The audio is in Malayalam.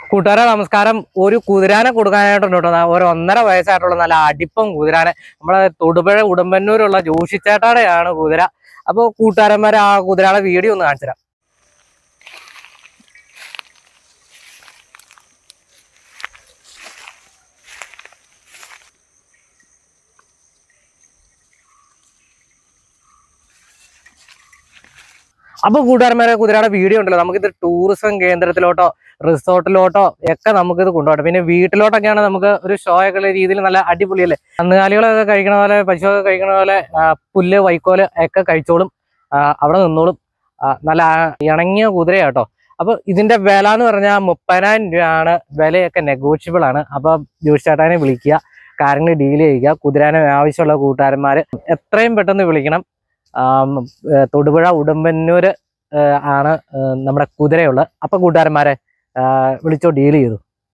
കൂട്ടുകാരെ നമസ്കാരം. ഒരു കുതിരാനെ കൊടുക്കാനായിട്ടുണ്ട് കേട്ടോ. ഒരു 1.5 വയസ്സായിട്ടുള്ള നല്ല അടിപ്പം കുതിരാനെ നമ്മളെ തൊടുപുഴ ഉടുമ്പന്നൂരുള്ള ജോഷിച്ചേട്ടാടെയാണ് കുതിര. അപ്പോൾ കൂട്ടുകാരന്മാരെ ആ കുതിരയുടെ വീഡിയോ ഒന്ന് കാണിച്ചു തരാം. അപ്പൊ കൂട്ടുകാരന്മാരെ കുതിരയുടെ വീഡിയോ ഉണ്ടല്ലോ, നമുക്കിത് ടൂറിസം കേന്ദ്രത്തിലോട്ടോ റിസോർട്ടിലോട്ടോ ഒക്കെ നമുക്കിത് കൊണ്ടുപോകട്ടെ. പിന്നെ വീട്ടിലോട്ടൊക്കെയാണ് നമുക്ക് ഒരു ഷോ ഒക്കെ രീതിയിൽ നല്ല അടിപൊളിയല്ലേ. കന്നുകാലികളൊക്കെ കഴിക്കണ പോലെ, പശുവൊക്കെ കഴിക്കണ പോലെ പുല്ല് വൈക്കോല് ഒക്കെ കഴിച്ചോളും, അവിടെ നിന്നോളും. നല്ല ഇണങ്ങിയ കുതിരയാട്ടോ. അപ്പൊ ഇതിന്റെ വില എന്ന് പറഞ്ഞാൽ 30,000 രൂപയാണ്. വിലയൊക്കെ നെഗോഷ്യബിൾ ആണ്. അപ്പൊ ജോഷി ചേട്ടാനെ വിളിക്കുക, കാര്യങ്ങൾ ഡീൽ ചെയ്യുക. കുതിരാനെ ആവശ്യമുള്ള കൂട്ടുകാരന്മാര് എത്രയും പെട്ടെന്ന് വിളിക്കണം. തൊടുപുഴ ഉടുമ്പന്നൂര് ആണ് നമ്മുടെ കുതിരയുള്ളത്. അപ്പൊ കൂട്ടുകാരന്മാരെ വിളിച്ചോ, ഡീൽ ചെയ്തു.